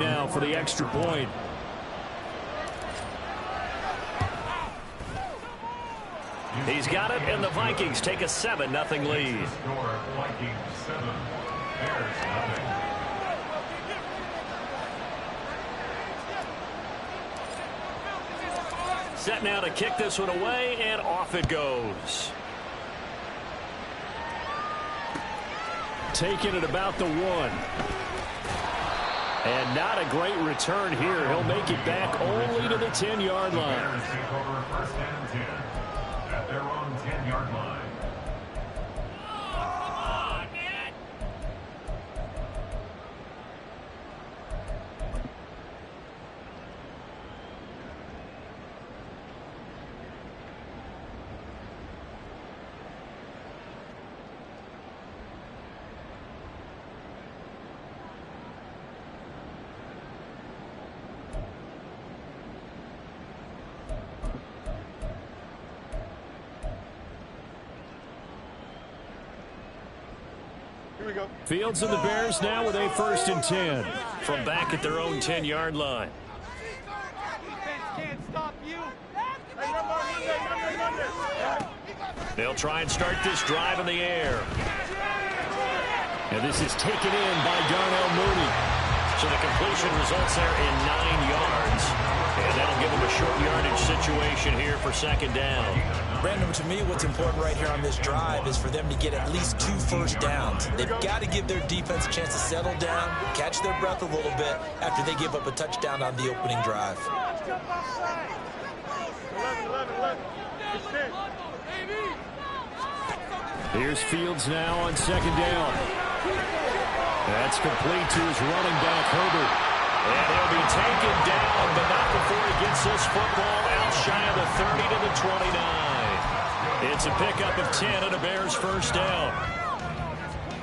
now for the extra point. He's got it, and the Vikings take a 7-0 lead. Vikings 7, Bears nothing. Set now to kick this one away, and off it goes. Taking it about the 1. And not a great return here. He'll make it back only to the 10-yard line. Bears take over first and 10 at their own 10-yard line. Fields and the Bears now with a 1st and 10 from back at their own 10-yard line. They'll try and start this drive in the air. And this is taken in by Darnell Mooney. So the completion results there in 9 yards. And that'll give them a short yardage situation here for 2nd down. Brandon, to me, what's important right here on this drive is for them to get at least 2 first downs. They've got to give their defense a chance to settle down, catch their breath a little bit after they give up a touchdown on the opening drive. Here's Fields now on 2nd down. That's complete to his running back, Herbert. And he'll be taken down, but not before he gets this football out shy of the 30 to the 29. It's a pickup of 10 and a Bears 1st down.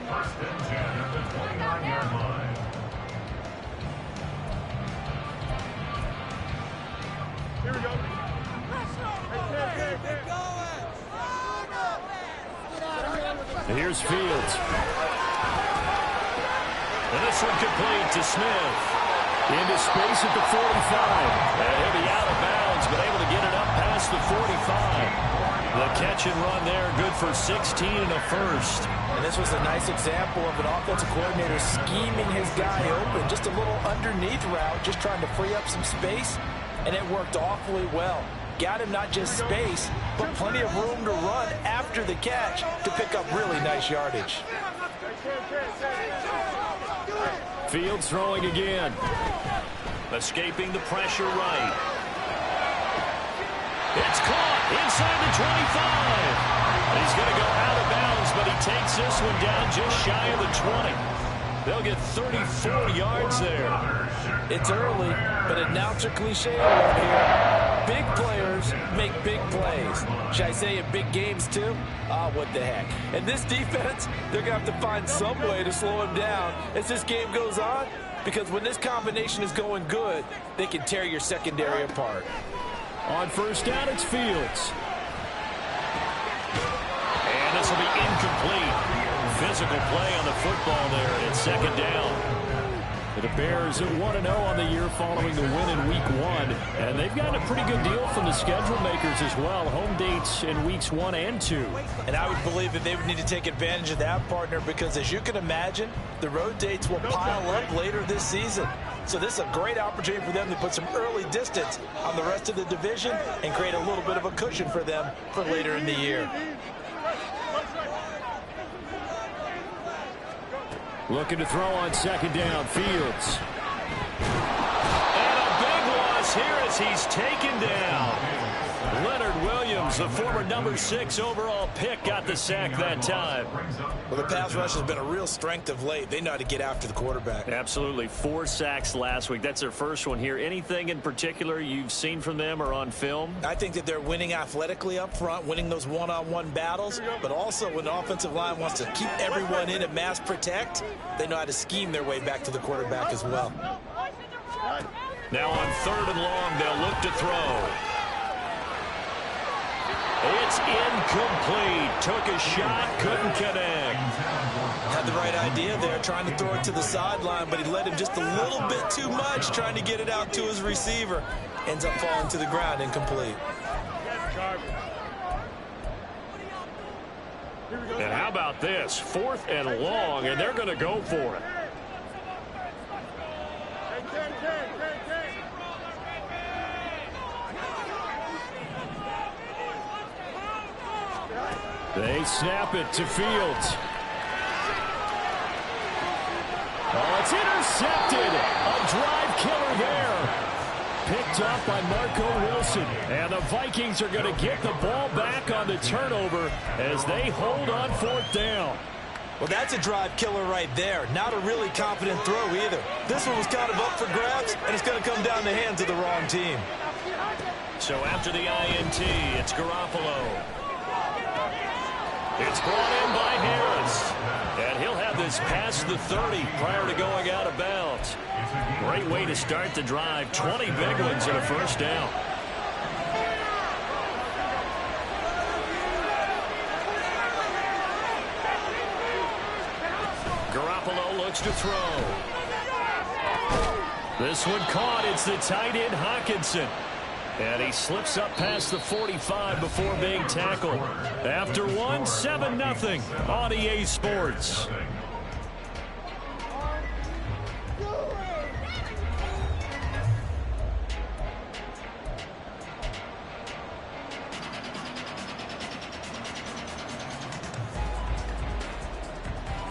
1st and 10 at the 29-yard line. Here we go. Here's Fields. And this one complete to Smith. Into space at the 45. And he'll be out of bounds, but able to get it up past the 45. The catch and run there, good for 16 and a 1st. And this was a nice example of an offensive coordinator scheming his guy open. Just a little underneath route, just trying to free up some space. And it worked awfully well. Got him not just space, but plenty of room to run after the catch to pick up really nice yardage. Fields throwing again. Escaping the pressure right. It's caught inside the 25. He's going to go out of bounds, but he takes this one down just shy of the 20. They'll get 34 yards there. It's early, but announcer cliche around here. Big players make big plays. Should I say in big games too? What the heck. And this defense, they're going to have to find some way to slow him down as this game goes on, because when this combination is going good, they can tear your secondary apart. On 1st down, it's Fields. And this will be incomplete. Physical play on the football there, and it's 2nd down. The Bears at 1-0 on the year following the win in Week 1. And they've gotten a pretty good deal from the schedule makers as well. Home dates in Weeks 1 and 2. And I would believe that they would need to take advantage of that, partner, because as you can imagine, the road dates will pile up later this season. So this is a great opportunity for them to put some early distance on the rest of the division and create a little bit of a cushion for them for later in the year. Looking to throw on 2nd down, Fields. And a big loss here as he's taken down. Leonard Williams, the former number 6 overall pick, got the sack that time. Well, the pass rush has been a real strength of late. They know how to get after the quarterback. Absolutely. 4 sacks last week. That's their first one here. Anything in particular you've seen from them or on film? I think that they're winning athletically up front, winning those one-on-one battles, but also when the offensive line wants to keep everyone in and mass protect, they know how to scheme their way back to the quarterback as well. Now on 3rd and long, they'll look to throw. It's incomplete. Took a shot, couldn't connect. Had the right idea there, trying to throw it to the sideline, but he let him just a little bit too much, trying to get it out to his receiver. Ends up falling to the ground, incomplete. And how about this? 4th and long, and they're going to go for it. They snap it to Fields. Oh, it's intercepted. A drive killer there. Picked up by Marco Wilson. And the Vikings are going to get the ball back on the turnover as they hold on 4th down. Well, that's a drive killer right there. Not a really confident throw either. This one was kind of up for grabs, and it's going to come down the hands of the wrong team. So after the INT, it's Garoppolo. It's brought in by Harris. And he'll have this past the 30 prior to going out of bounds. Great way to start the drive. 20 big ones and a first down. Garoppolo looks to throw. This one caught. It's the tight end Hockenson. And he slips up past the 45 before being tackled. After one, 7-0 on EA Sports.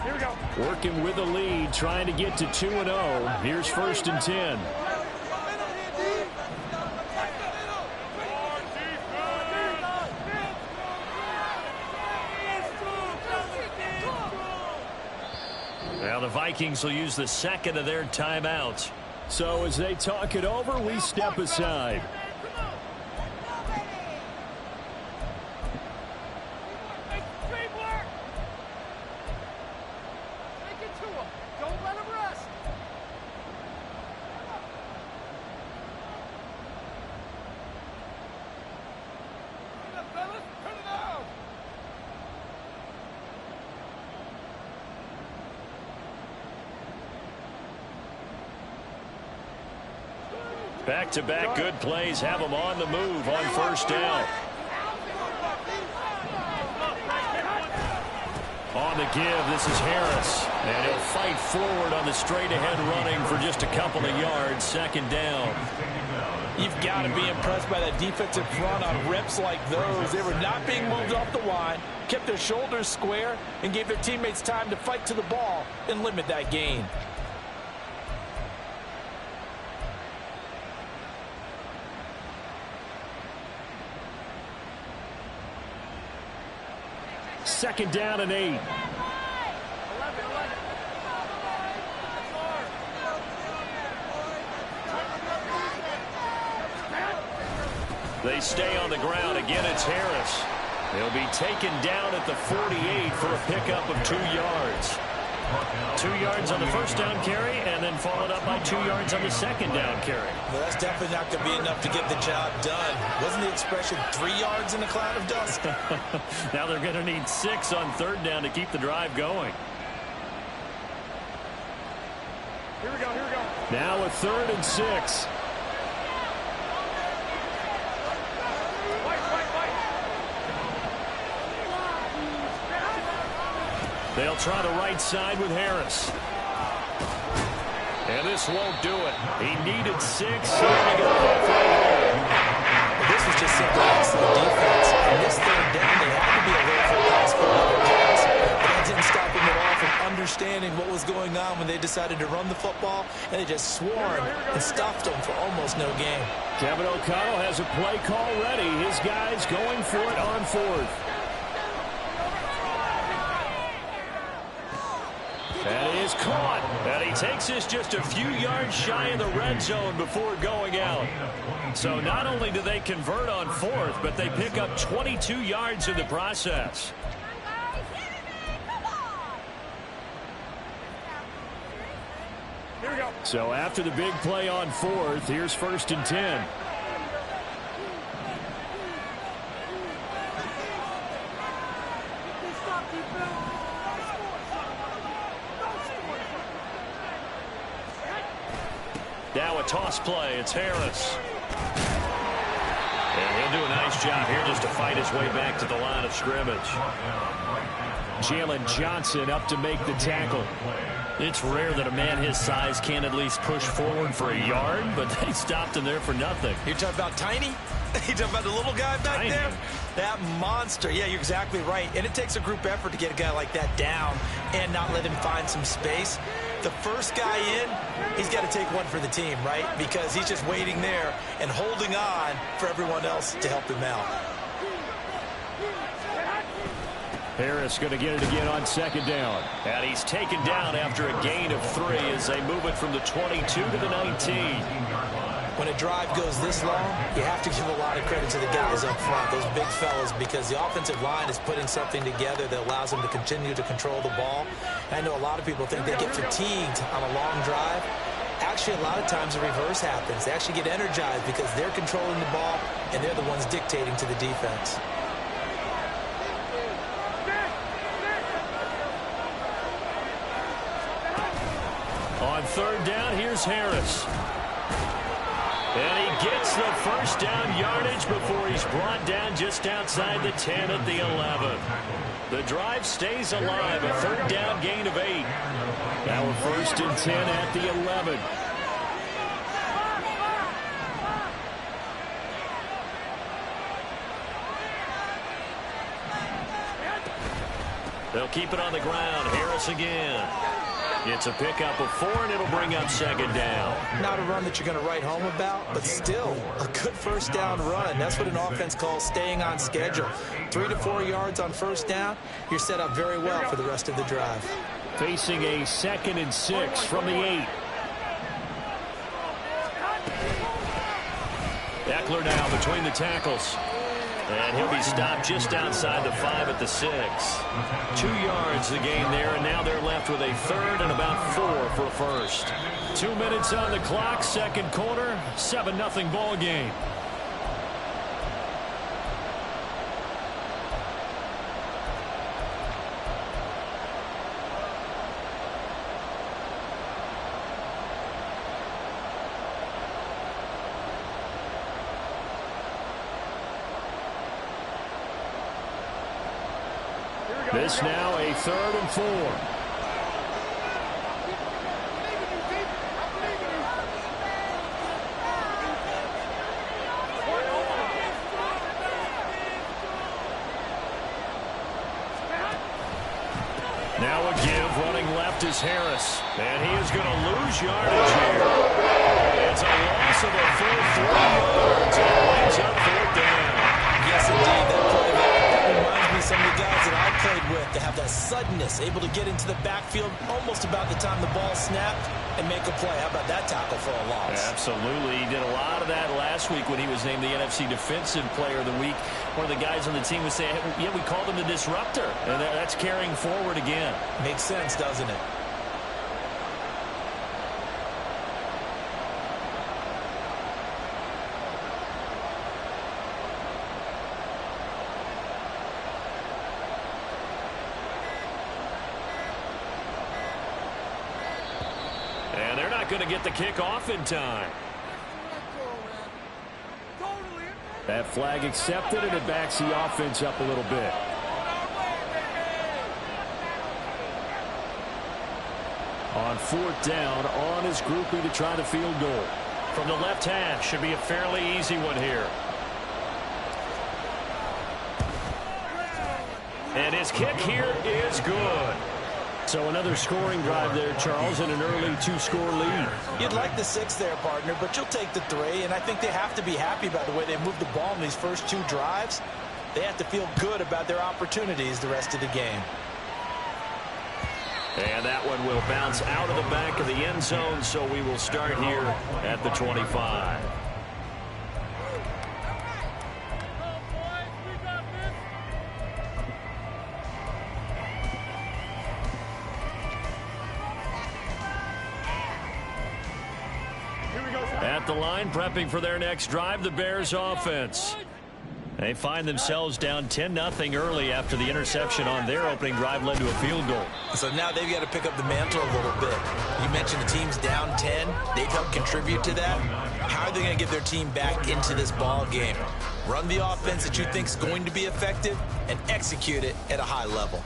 Here we go. Working with the lead, trying to get to 2-0. Here's 1st and 10. Now the Vikings will use the second of their timeouts. So as they talk it over, we step aside. Back-to-back good plays have them on the move on 1st down. On the give, this is Harris. And he'll fight forward on the straight-ahead running for just a couple of yards. 2nd down. You've got to be impressed by that defensive front on reps like those. They were not being moved off the line, kept their shoulders square, and gave their teammates time to fight to the ball and limit that gain. Second down and 8. They stay on the ground. Again, it's Harris. He'll be taken down at the 48 for a pickup of 2 yards. 2 yards on the 1st down carry, and then followed up by 2 yards on the 2nd down carry. Well, that's definitely not going to be enough to get the job done. Wasn't the expression 3 yards in a cloud of dust? Now they're going to need 6 on 3rd down to keep the drive going. Here we go, here we go. Now a 3rd and 6. They'll try the right side with Harris. And this won't do it. He needed 6. This was just simple excellent defense. And this 3rd down, they had to be aware for the pass for another pass. But that didn't stop them at all from understanding what was going on when they decided to run the football. And they just swarmed and stopped them for almost no gain. Kevin O'Connell has a play call ready. His guys going for it on 4th. And he is caught. And he takes this just a few yards shy of the red zone before going out. So not only do they convert on 4th, but they pick up 22 yards in the process. Here we go. So after the big play on 4th, here's 1st and 10. Now a toss play. It's Harris. And he'll do a nice job here just to fight his way back to the line of scrimmage. Jalen Johnson up to make the tackle. It's rare that a man his size can't at least push forward for a yard, but they stopped him there for nothing. You're talking about tiny? You're talking about the little guy back there? That monster. Yeah, you're exactly right. And it takes a group effort to get a guy like that down and not let him find some space. The first guy in, he's got to take one for the team, right? Because he's just waiting there and holding on for everyone else to help him out. Harris going to get it again on second down. And he's taken down after a gain of 3 as they move it from the 22 to the 19. When a drive goes this long, you have to give a lot of credit to the guys up front, those big fellas, because the offensive line is putting something together that allows them to continue to control the ball. And I know a lot of people think they get fatigued on a long drive. Actually, a lot of times the reverse happens. They actually get energized because they're controlling the ball, and they're the ones dictating to the defense. On third down, here's Harris. And he gets the first down yardage before he's brought down just outside the 10 at the 11. The drive stays alive, a third down gain of 8. Now a 1st and 10 at the 11. They'll keep it on the ground. Harris again. It's a pickup of 4, and it'll bring up second down. Not a run that you're going to write home about, but still a good first down run. That's what an offense calls staying on schedule. 3 to 4 yards on first down, you're set up very well for the rest of the drive. Facing a 2nd and 6 from the 8. Eckler now between the tackles. And he'll be stopped just outside the 5 at the 6. 2 yards the gain there, and now they're left with a 3rd and about 4 for a first. 2 minutes on the clock, second quarter, 7-0 ball game. This now a 3rd and 4. Now a give, running left is Harris. And he is going to lose yardage here. It's a loss of a full 3 yards. And winds up 4th down. Yes, indeed. That reminds me of some of the guys that I played with to have that suddenness, able to get into the backfield almost about the time the ball snapped and make a play. How about that tackle for a loss? Absolutely. He did a lot of that last week when he was named the NFC Defensive Player of the Week. One of the guys on the team would say, hey, yeah, we called him the disruptor. And that's carrying forward again. Makes sense, doesn't it? And they're not going to get the kick off in time. That flag accepted, and it backs the offense up a little bit. On 4th down, on his groupie to try the field goal. From the left hash, should be a fairly easy one here. And his kick here is good. So another scoring drive there, Charles, and an early 2-score lead. You'd like the 6 there, partner, but you'll take the 3, and I think they have to be happy about the way they moved the ball in these first 2 drives. They have to feel good about their opportunities the rest of the game. And that one will bounce out of the back of the end zone, so we will start here at the 25. At the line, prepping for their next drive, the Bears offense. They find themselves down 10-0 early after the interception on their opening drive led to a field goal. So now they've got to pick up the mantle a little bit. You mentioned the team's down 10. They've helped contribute to that. How are they going to get their team back into this ball game? Run the offense that you think is going to be effective and execute it at a high level.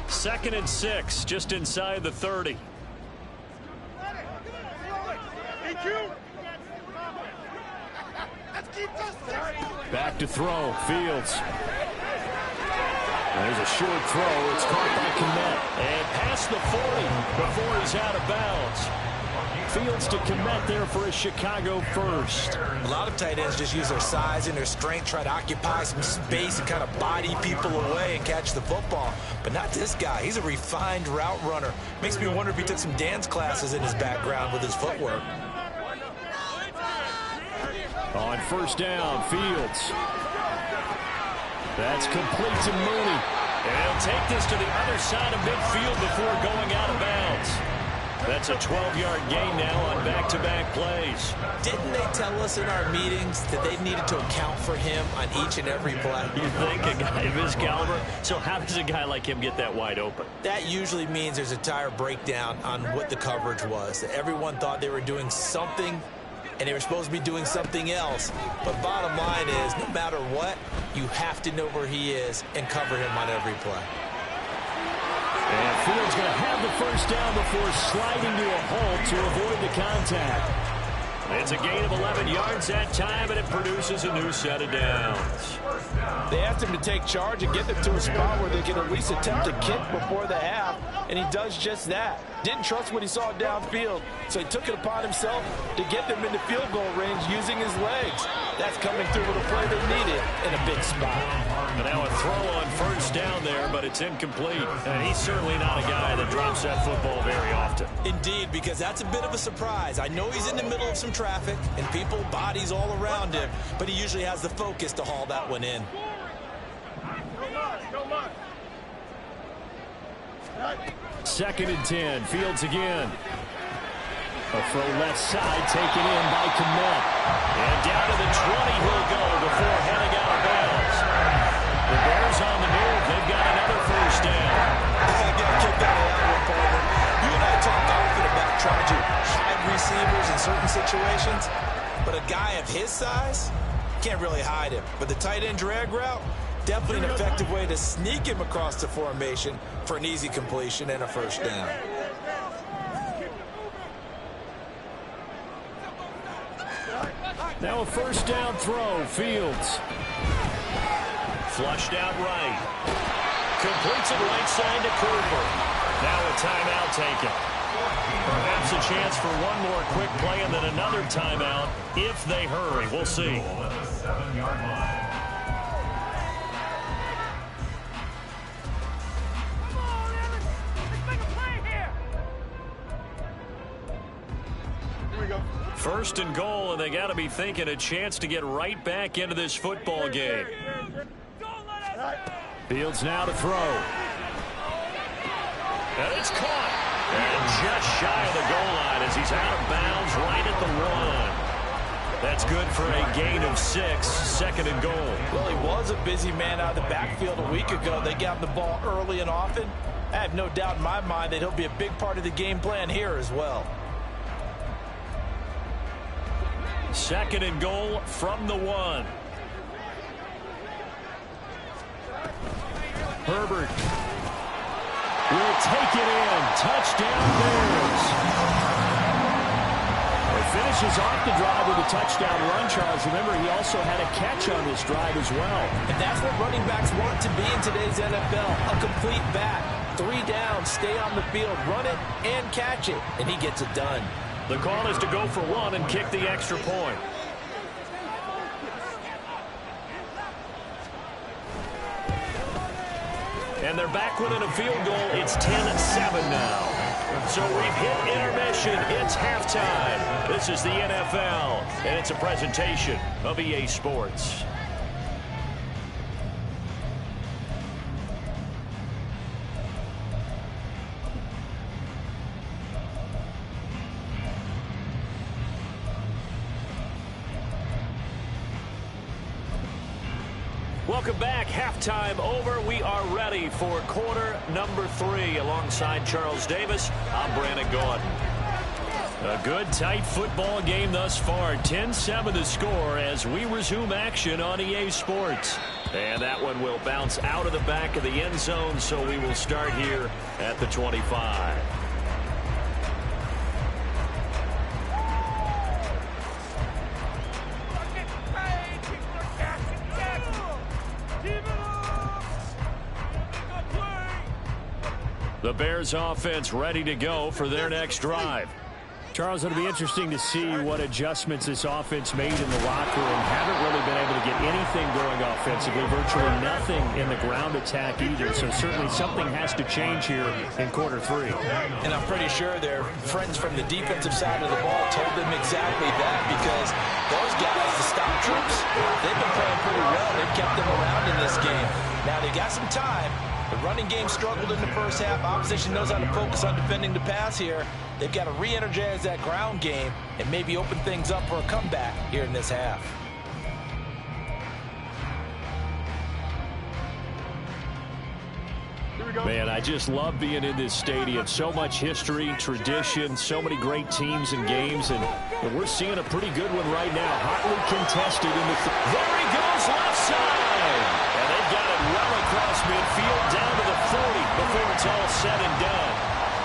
Second and 6, just inside the 30. Back to throw, Fields. There's a short throw. It's caught by Kmet. And past the 40 before he's out of bounds. Fields to Kmet there for a Chicago first. A lot of tight ends just use their size and their strength, try to occupy some space and kind of body people away and catch the football. But not this guy. He's a refined route runner. Makes me wonder if he took some dance classes in his background with his footwork. On first down, Fields. That's complete to Mooney. And he'll take this to the other side of midfield before going out of bounds. That's a 12-yard gain now on back-to-back plays. Didn't they tell us in our meetings that they needed to account for him on each and every play? You think a guy of his caliber? So how does a guy like him get that wide open? That usually means there's a tire breakdown on what the coverage was. That everyone thought they were doing something, and they were supposed to be doing something else. But bottom line is, no matter what, you have to know where he is and cover him on every play. And Fields going to have the first down before sliding to a halt to avoid the contact. It's a gain of 11 yards that time, and it produces a new set of downs. They asked him to take charge and get them to a spot where they can at least attempt a kick before the half, and he does just that. Didn't trust what he saw downfield, so he took it upon himself to get them into field goal range using his legs. That's coming through with a play they needed in a big spot. And now a throw on first down there, but it's incomplete. And he's certainly not a guy that drops that football very often. Indeed, because that's a bit of a surprise. I know he's in the middle of some traffic and people, bodies all around him, but he usually has the focus to haul that one in. Second and 10, Fields again. A throw left side taken in by Kmet. And down to the 20 he'll go before heading out of bounds. The Bears on the move. They've got another first down. I got kicked out of that one, partner. You and I talk often about trying to hide receivers in certain situations, but a guy of his size can't really hide him. But the tight end drag route, definitely an effective way to sneak him across the formation for an easy completion and a first down. Now a first down throw, Fields. Flushed out right. Completes it right side to Cooper. Now a timeout taken. Perhaps a chance for one more quick play and then another timeout if they hurry. We'll see. 7-yard line. First and goal, and they got to be thinking a chance to get right back into this football game. Fields now to throw. And it's caught. And just shy of the goal line as he's out of bounds right at the 1. That's good for a gain of 6, second and goal. Well, he was a busy man out of the backfield a week ago. They got him the ball early and often. I have no doubt in my mind that he'll be a big part of the game plan here as well. Second and goal from the 1. Herbert will take it in. Touchdown Bears. It finishes off the drive with a touchdown run, Charles. Remember, he also had a catch on this drive as well. And that's what running backs want to be in today's NFL. A complete back. 3 down, stay on the field, run it, and catch it. And he gets it done. The call is to go for 1 and kick the extra point. And they're back within a field goal. It's 10-7 now. So we've hit intermission. It's halftime. This is the NFL, and it's a presentation of EA Sports. Welcome back. Halftime over. We are ready for quarter number 3. Alongside Charles Davis, I'm Brandon Gaudin. A good, tight football game thus far. 10-7 the score as we resume action on EA Sports. And that one will bounce out of the back of the end zone, so we will start here at the 25. The Bears offense ready to go for their next drive. Charles, it'll be interesting to see what adjustments this offense made in the locker room. Haven't really been able to get anything going offensively. Virtually nothing in the ground attack either. So certainly something has to change here in quarter 3. And I'm pretty sure their friends from the defensive side of the ball told them exactly that, because those guys, the stop troops, they've been playing pretty well. They've kept them around in this game. Now they got some time. The running game struggled in the first half. Opposition knows how to focus on defending the pass here. They've got to re-energize that ground game and maybe open things up for a comeback here in this half. Man, I just love being in this stadium. So much history, tradition, so many great teams and games, and we're seeing a pretty good one right now. Hotly contested in the... There he goes, left side! And they've got it well across midfield, down to the 40 before it's all said and done.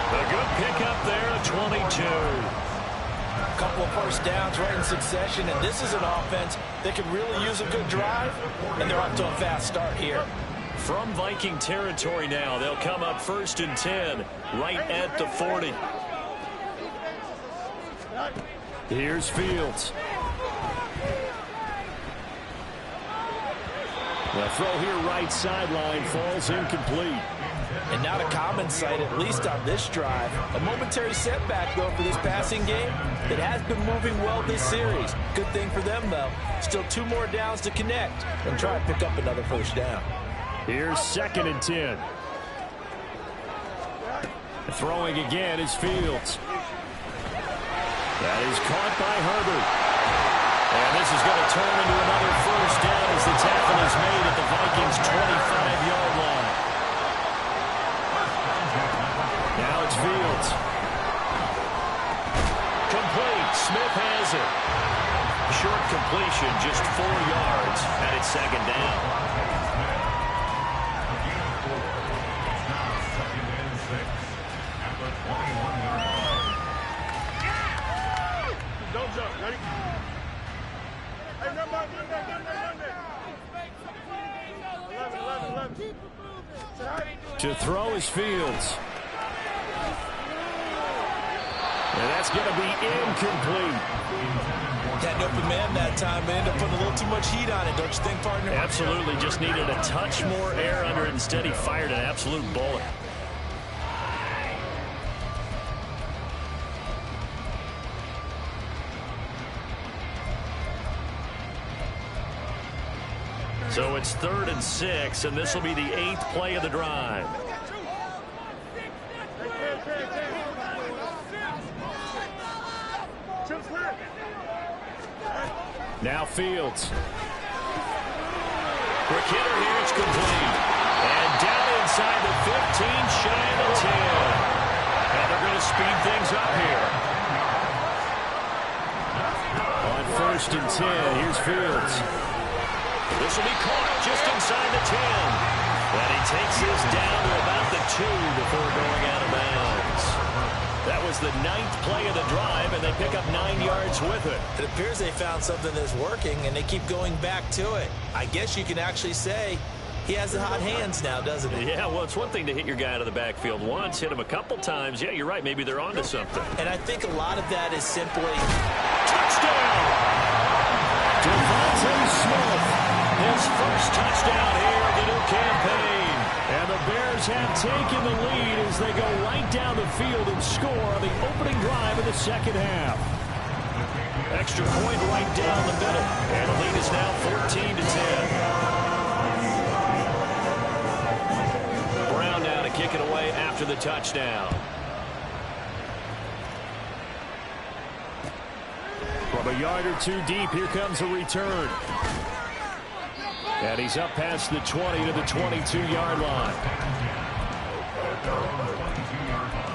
A good pickup there at 22. A couple of first downs right in succession, and this is an offense that could really use a good drive, and they're off to a fast start here. From Viking territory now, they'll come up 1st and 10, right at the 40. Here's Fields. The throw here right sideline falls incomplete. And not a common sight, at least on this drive. A momentary setback, though, for this passing game that has been moving well this series. Good thing for them, though. Still 2 more downs to connect and try and pick up another first down. Here's 2nd and 10. Throwing again is Fields. That is caught by Herbert. And this is going to turn into another first down as the tackle is made at the Vikings' 25-yard line. Now it's Fields. Complete. Smith has it. Short completion, just 4 yards, and it's 2nd down. Don't jump. Ready? Hey, number. 11. To throw is Fields. And that's going to be incomplete. Had an open man that time, but ended up putting a little too much heat on it, don't you think, partner? Absolutely. Just needed a touch more air under it. Instead, he fired an absolute bullet. So it's 3rd and 6, and this will be the 8th play of the drive. Now Fields. For Kidder here, it's complete. And down inside the 15, shy of the 10. And they're going to speed things up here. On 1st and 10, here's Fields. This will be caught just inside the 10. And he takes this down to about the 2 before going out of bounds. That was the 9th play of the drive, and they pick up 9 yards with it. It appears they found something that's working, and they keep going back to it. I guess you can actually say he has the hot hands now, doesn't he? Yeah, well, it's one thing to hit your guy out of the backfield once, hit him a couple times. Yeah, you're right. Maybe they're onto something. And I think a lot of that is simply... Touchdown! Devontae Smith, his first touchdown here of the new campaign. And the Bears have taken the lead as they go right down the field and score on the opening drive of the 2nd half. Extra point right down the middle. And the lead is now 14-10. Brown now to kick it away after the touchdown. From a yard or 2 deep, here comes a return. And he's up past the 20 to the 22-yard line. At their own 22-yard line.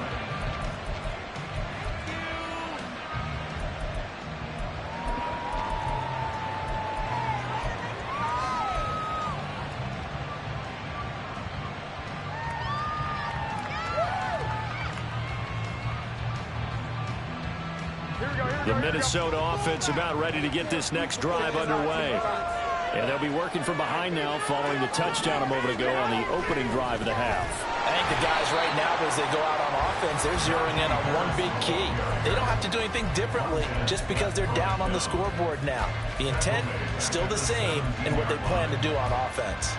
The Minnesota offense about ready to get this next drive underway. And they'll be working from behind now following the touchdown a moment ago on the opening drive of the half. I think the guys right now, as they go out on offense, they're zeroing in on one big key. They don't have to do anything differently just because they're down on the scoreboard now. The intent, still the same in what they plan to do on offense.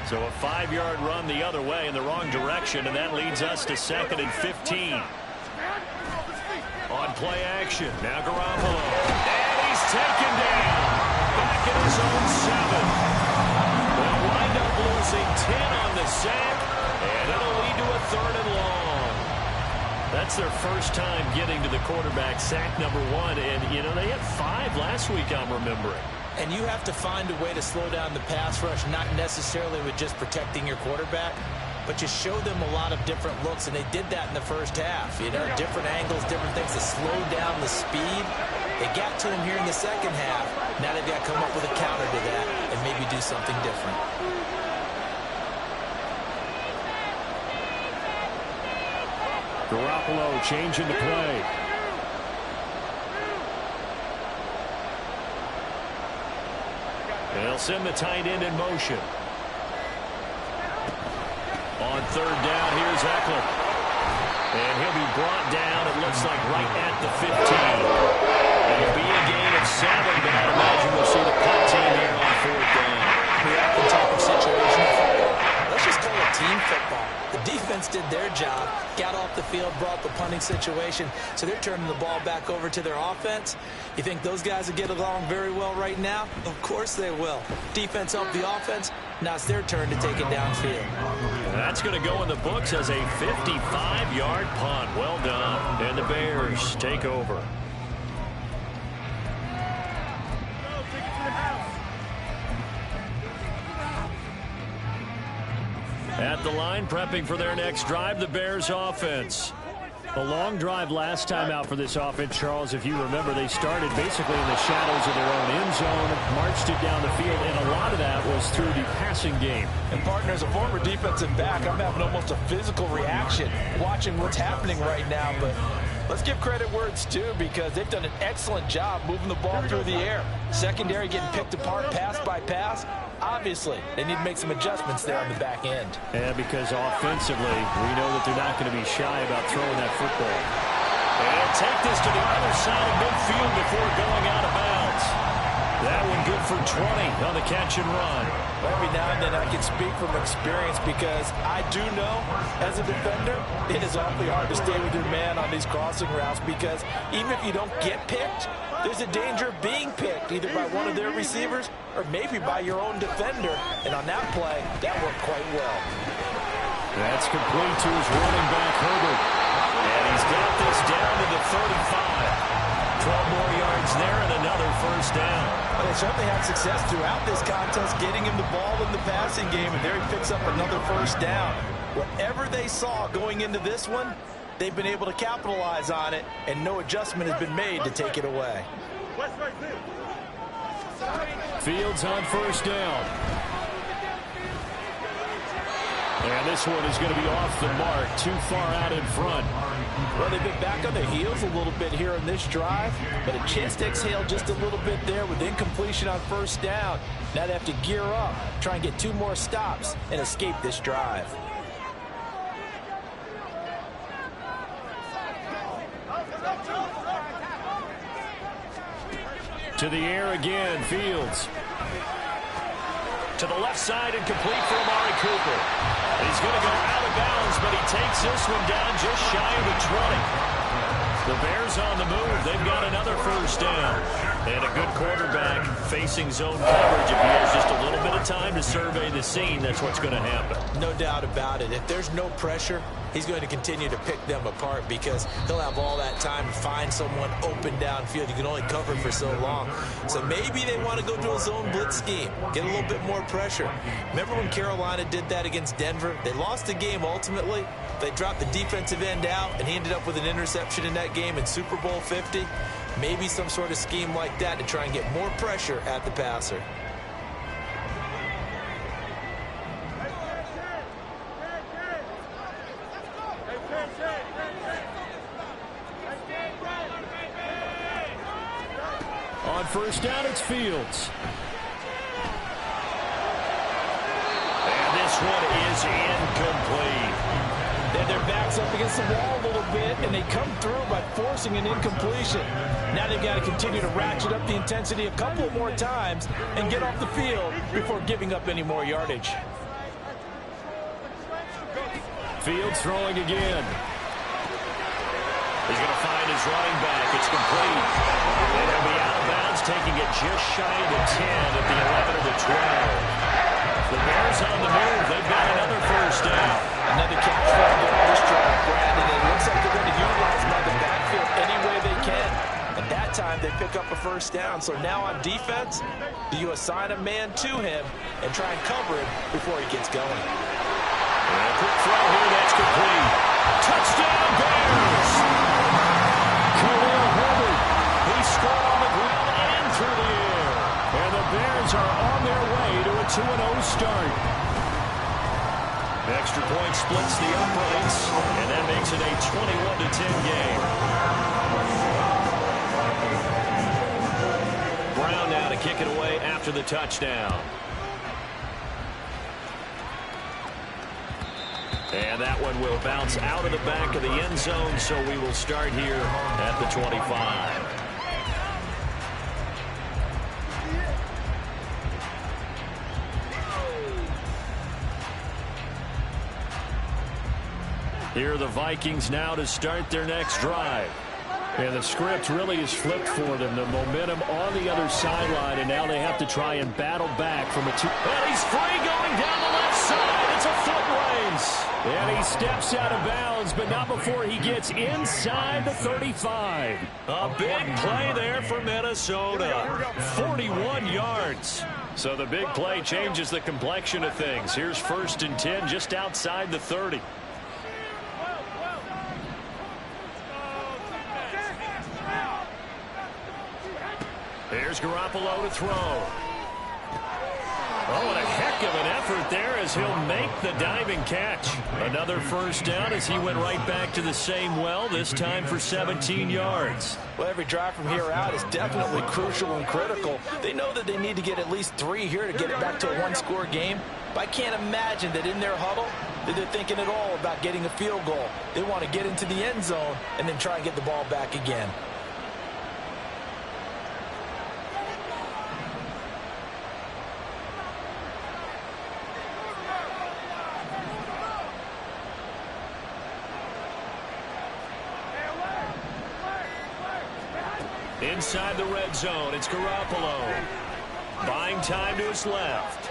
So a 5-yard run the other way in the wrong direction, and that leads us to 2nd and 15. On play action, now Garoppolo. And he's taken down. Back in his own 7. They'll wind up losing 10 on the sack, and it'll lead to a 3rd and long. That's their first time getting to the quarterback, sack number 1. And, you know, they had 5 last week, I'm remembering. And you have to find a way to slow down the pass rush, not necessarily with just protecting your quarterback, but you show them a lot of different looks, and they did that in the first half. You know, different angles, different things to slow down the speed. They got to him here in the second half. Now they've got to come up with a counter to that and maybe do something different. Garoppolo changing the play. They'll send the tight end in motion. On 3rd down, here's Eckler. And he'll be brought down, it looks like, right at the 15. It'll be a gain of 7, but I'd imagine we'll see the punt team here on 4th down. Yeah, the type of situation of football. Let's just call it team football. The defense did their job, got off the field, brought the punting situation, so they're turning the ball back over to their offense. You think those guys will get along very well right now? Of course they will. Defense helped the offense. Now it's their turn to take it downfield. That's going to go in the books as a 55-yard punt. Well done. And the Bears take over. At the line, prepping for their next drive, the Bears offense. A long drive last time out for this offense, Charles. If you remember, they started basically in the shadows of their own end zone, marched it down the field, and a lot of that was through the passing game. And, partner, as a former defensive back, I'm having almost a physical reaction watching what's happening right now. But let's give credit where it's due, because they've done an excellent job moving the ball through the air. Secondary getting picked apart pass by pass. Obviously, they need to make some adjustments there on the back end. Yeah, because offensively, we know that they're not going to be shy about throwing that football. And take this to the other side of midfield before going out of bounds. That one good for 20 on the catch and run. Every now and then I can speak from experience, because I do know, as a defender, it is awfully hard to stay with your man on these crossing routes, because even if you don't get picked, there's a danger of being picked either by one of their receivers or maybe by your own defender. And on that play, that worked quite well. That's complete to his running back, Herbert. And he's got this down to the 35. 12 more yards there and another first down. Well, they certainly had success throughout this contest getting him the ball in the passing game, and there he picks up another first down. Whatever they saw going into this one, they've been able to capitalize on it, and no adjustment has been made to take it away. Fields on first down. And this one is going to be off the mark, too far out in front. Well, they've been back on their heels a little bit here on this drive, but a chance to exhale just a little bit there with incompletion on first down. Now they have to gear up, try and get 2 more stops, and escape this drive. To the air again, Fields. To the left side and complete for Amari Cooper. He's going to go out of bounds, but he takes this one down just shy of the 20. The Bears on the move. They've got another first down. And a good quarterback facing zone coverage. If he has just a little bit of time to survey the scene, that's what's going to happen. No doubt about it. If there's no pressure, he's going to continue to pick them apart because he'll have all that time to find someone open downfield. You can only cover for so long. So maybe they want to go to a zone blitz scheme, get a little bit more pressure. Remember when Carolina did that against Denver? They lost the game ultimately. They dropped the defensive end out, and he ended up with an interception in that game in Super Bowl 50. Maybe some sort of scheme like that to try and get more pressure at the passer. On first down, it's Fields. And this one is incomplete. Their backs up against the wall a little bit, and they come through by forcing an incompletion. Now they've got to continue to ratchet up the intensity a couple more times and get off the field before giving up any more yardage. Fields throwing again. He's going to find his running back. It's complete. And he'll be out of bounds, taking it just shy of the 10 at the 11 or the 12. The Bears on the move. They've got another first down. Another catch for the this drive, Brandon. It looks like they're going to utilize him on the backfield any way they can. And that time they pick up a first down. So now on defense, do you assign a man to him and try and cover him before he gets going? And a quick throw here, that's complete. Touchdown, Bears! Khalil Herbert, he scored on the ground and through the air. And the Bears are on their way to a 2-0 start. Extra point splits the uprights, and that makes it a 21-10 game. Brown now to kick it away after the touchdown. And that one will bounce out of the back of the end zone, so we will start here at the 25. Here are the Vikings now to start their next drive. And the script really is flipped for them. The momentum on the other sideline, and now they have to try and battle back from a two. And he's free going down the left side. It's a foot race. And he steps out of bounds, but not before he gets inside the 35. A big play there for Minnesota. 41 yards. So the big play changes the complexion of things. Here's 1st and 10 just outside the 30. Here's Garoppolo to throw. Oh, and a heck of an effort there as he'll make the diving catch. Another first down as he went right back to the same well, this time for 17 yards. Well, every drive from here out is definitely crucial and critical. They know that they need to get at least 3 here to get it back to a one-score game. But I can't imagine that in their huddle that they're thinking at all about getting a field goal. They want to get into the end zone and then try and get the ball back again. Inside the red zone, it's Garoppolo. Buying time to his left.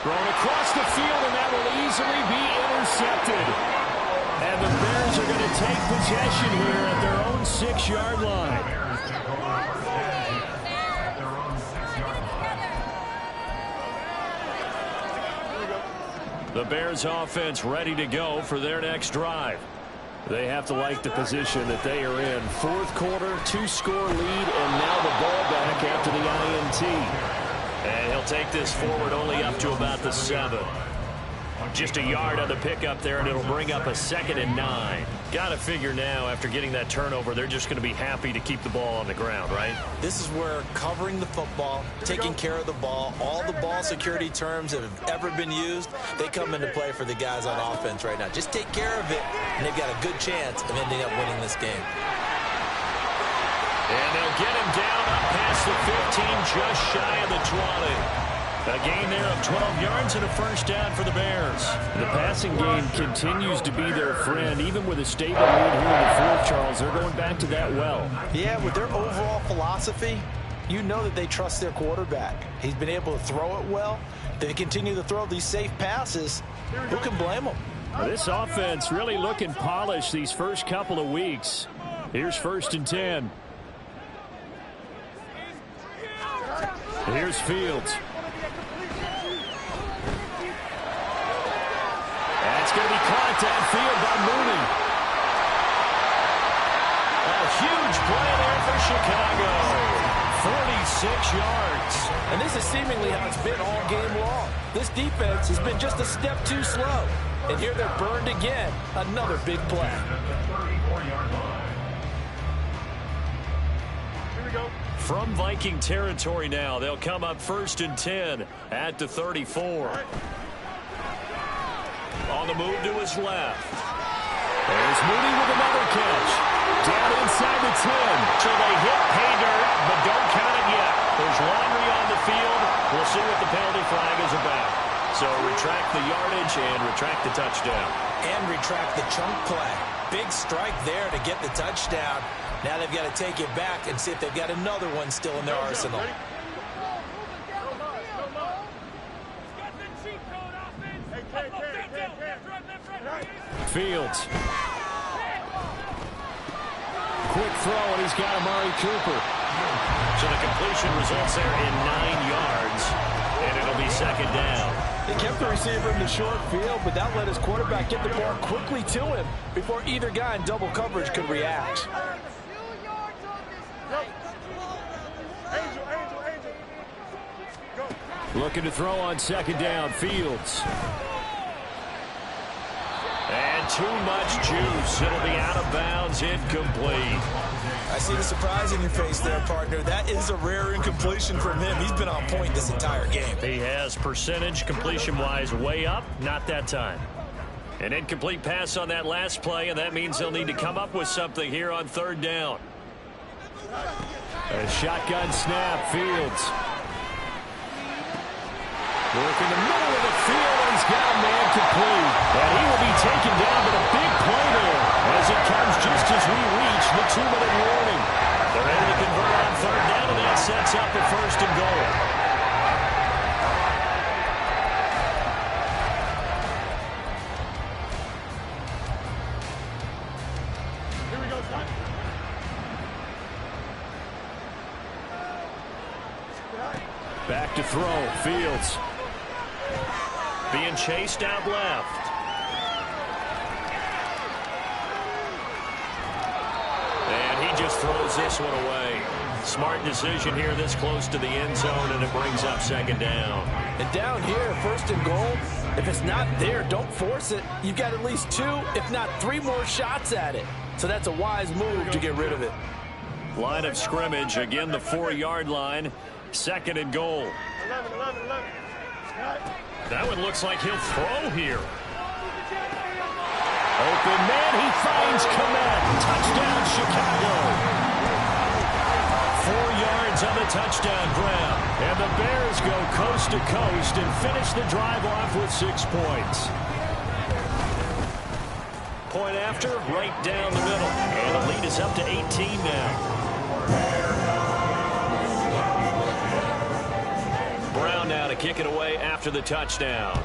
Thrown across the field, and that will easily be intercepted. And the Bears are going to take possession here at their own 6-yard line. The Bears offense ready to go for their next drive. They have to like the position that they are in. 4th quarter, 2-score lead, and now the ball back after the INT. And he'll take this forward only up to about the 7. Just a yard on the pickup there, and it'll bring up a 2nd and 9. Got to figure now, after getting that turnover, they're just going to be happy to keep the ball on the ground, right? This is where covering the football, taking care of the ball, all the ball security terms that have ever been used, they come into play for the guys on offense right now. Just take care of it, and they've got a good chance of ending up winning this game. And they'll get him down up past the 15, just shy of the 20. A gain there of 12 yards and a first down for the Bears. The passing game continues to be their friend. Even with a stable lead here in the fourth, Charles, they're going back to that well. Yeah, with their overall philosophy, you know that they trust their quarterback. He's been able to throw it well. They continue to throw these safe passes. Who can blame them? This offense really looking polished these first couple of weeks. Here's 1st and 10. Here's Fields. That's going to be caught downfield by Mooney. A huge play there for Chicago. 46 yards. And this is seemingly how it's been all game long. This defense has been just a step too slow. And here they're burned again. Another big play. Here we go. From Viking territory now, they'll come up 1st and 10 at the 34. On the move to his left. There's Mooney with another catch. Down inside the 10. So they hit pay dirt, but don't count it yet. There's laundry on the field. We'll see what the penalty flag is about. So retract the yardage and retract the touchdown. And retract the chunk play. Big strike there to get the touchdown. Now they've got to take it back and see if they've got another one still in their arsenal. Fields. Quick throw, and he's got Amari Cooper. So the completion results there in 9 yards, and it'll be 2nd down. They kept the receiver in the short field, but that let his quarterback get the ball quickly to him before either guy in double coverage could react. Looking to throw on 2nd down, Fields. And too much juice. It'll be out of bounds, incomplete. I see the surprise in your face there, partner. That is a rare incompletion from him. He's been on point this entire game. He has percentage completion-wise way up, not that time. An incomplete pass on that last play, and that means they'll need to come up with something here on 3rd down. A shotgun snap, Fields. Work in the middle of the field, and he's got a man complete. And he will be taken down, but a big play there as it comes just as we reach the 2-minute warning. They're able to convert on 3rd down, and that sets up the 1st and goal. Here we go, Scott. Back to throw, Fields. Being chased out left. And he just throws this one away. Smart decision here this close to the end zone, and it brings up 2nd down. And down here, 1st and goal, if it's not there, don't force it. You've got at least 2, if not 3 more shots at it. So that's a wise move to get rid of it. Line of scrimmage, again the 4-yard line. 2nd and goal. 11. That one looks like he'll throw here. Open man, he finds Kmet. Touchdown, Chicago. 4 yards on the touchdown grab. And the Bears go coast to coast and finish the drive off with 6 points. Point after, right down the middle. And the lead is up to 18 now. Brown now to kick it away after the touchdown.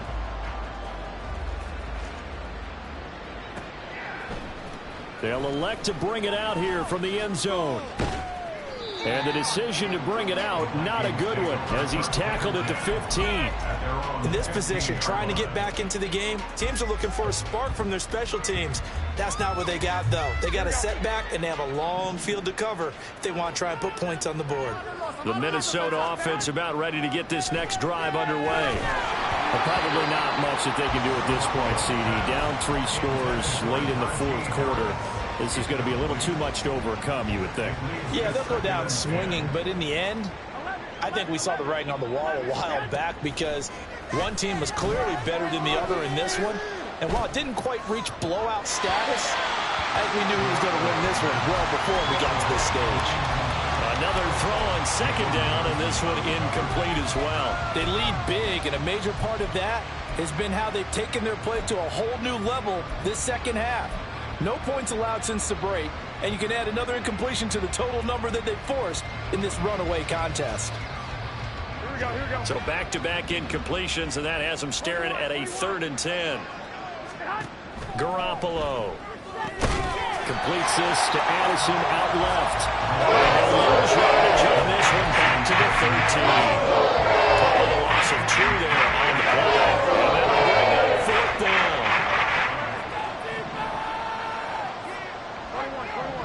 They'll elect to bring it out here from the end zone. And the decision to bring it out, not a good one, as he's tackled at the 15. In this position, trying to get back into the game, teams are looking for a spark from their special teams. That's not what they got, though. They got a setback, and they have a long field to cover if they want to try and put points on the board. The Minnesota offense about ready to get this next drive underway. But probably not much that they can do at this point, CD. Down 3 scores late in the 4th quarter. This is going to be a little too much to overcome, you would think. Yeah, they'll go down swinging, but in the end, I think we saw the writing on the wall a while back because one team was clearly better than the other in this one. And while it didn't quite reach blowout status, I think we knew who was going to win this one well before we got to this stage. another throw on second down, and this one incomplete as well. They lead big, and a major part of that has been how they've taken their play to a whole new level this second half. No points allowed since the break, and you can add another incompletion to the total number that they forced in this runaway contest. Here we go, here we go. So back-to-back incompletions, and that has them staring at a 3rd and 10. Garoppolo completes this to Addison out left. And lose yardage on this one back to the 13. Probably a loss of 2 there on the play. And that'll bring up 4th down. 21, 21.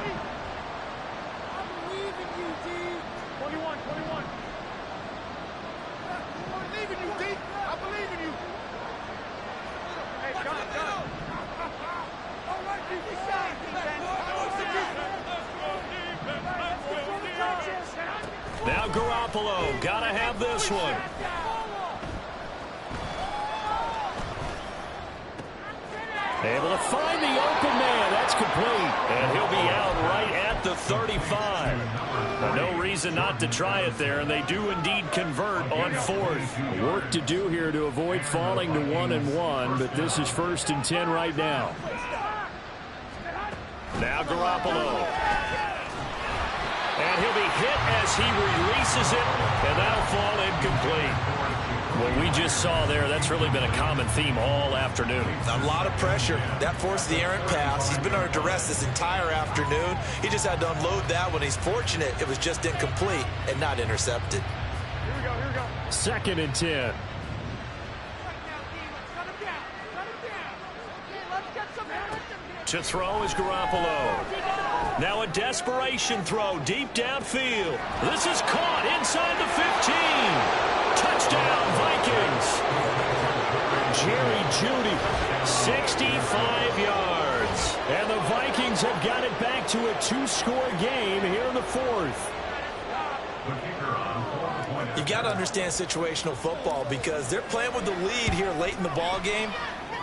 I believe in you, D. 21, 21. I believe in you, D. I believe in you. Hey, John. All right, defense. Now Garoppolo, gotta have this one. Able to find the open man. That's complete. And he'll be out right at the 35. Now, no reason not to try it there, and they do indeed convert on 4th. Work to do here to avoid falling to 1-1, but this is 1st and 10 right now. Now Garoppolo. And he'll be hit as he releases it, and that'll fall incomplete. What we just saw there, that's really been a common theme all afternoon. A lot of pressure. That forced the errant pass. He's been under duress this entire afternoon. He just had to unload that one. He's fortunate it was just incomplete and not intercepted. Here we go, here we go. 2nd and 10. To throw is Garoppolo. Now a desperation throw deep downfield. This is caught inside the 15. Touchdown, Vikings. Jerry Jeudy, 65 yards. And the Vikings have got it back to a 2-score game here in the 4th. You got to understand situational football because they're playing with the lead here late in the ball game.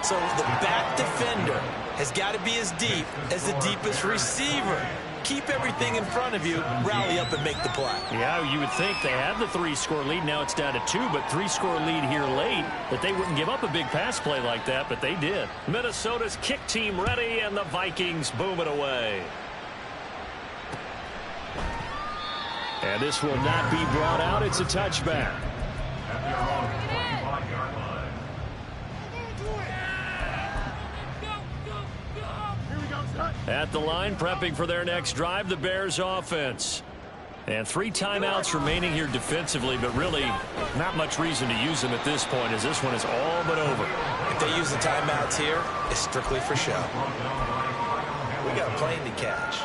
So the back defender has got to be as deep as the deepest receiver. Keep everything in front of you, rally up and make the play. Yeah, you would think they have the 3-score lead. Now it's down to 2, but 3-score lead here late. That they wouldn't give up a big pass play like that, but they did. Minnesota's kick team ready, and the Vikings boom it away. And this will not be brought out. It's a touchback. At their own 45-yard line. At the line, prepping for their next drive, the Bears offense. And 3 timeouts remaining here defensively, but really not much reason to use them at this point as this one is all but over. If they use the timeouts here, it's strictly for show. We got a plane to catch.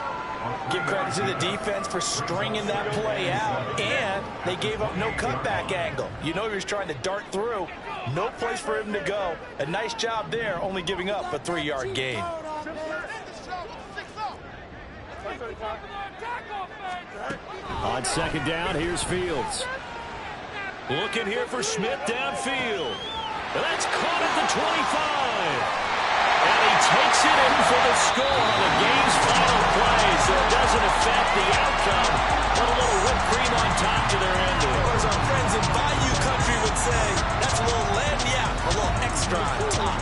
Give credit to the defense for stringing that play out, and they gave up no cutback angle. You know he was trying to dart through. No place for him to go. A nice job there, only giving up a 3-yard gain. On second down, here's Fields. Looking here for Smith downfield. That's caught at the 25. And he takes it in for the score on the game's final play, so it doesn't affect the outcome. Put a little whipped cream on top to their ending. Or as our friends in Bayou Country would say, that's a little lagniappe, a little extra on top.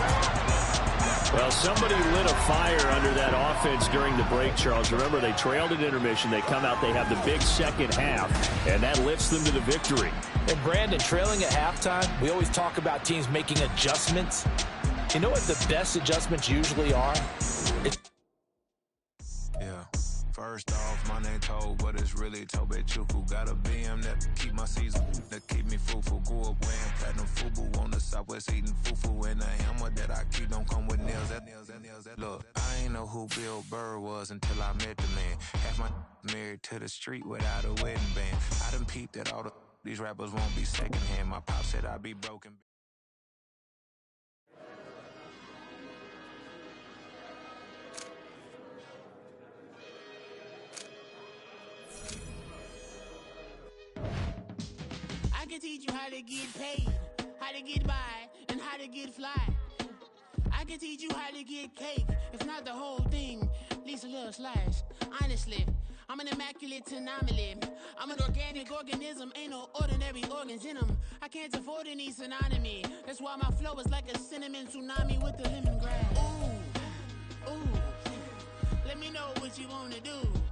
Well, somebody lit a fire under that offense during the break, Charles. Remember, they trailed at intermission. They come out, they have the big second half, and that lifts them to the victory. And Brandon, trailing at halftime, we always talk about teams making adjustments. You know what the best adjustments usually are? Yeah. First off, my name Toad, but it's really Tobe Chuku. Got a BM that keep my season, that keep me fufu. Grew up wearing platinum fubu on the Southwest eating fufu. And the hammer that I keep don't come with nails. Look, I ain't know who Bill Burr was until I met the man. Half my married to the street without a wedding band. I done peeped that all these rappers won't be secondhand. My pop said I'd be broken. I can teach you how to get paid, how to get by, and how to get fly. I can teach you how to get cake. If not the whole thing, at least a little slice. Honestly, I'm an immaculate anomaly. I'm an organic organism, ain't no ordinary organs in them. I can't afford any synonymy. That's why my flow is like a cinnamon tsunami with the lemongrass. Ooh, ooh. Let me know what you wanna do.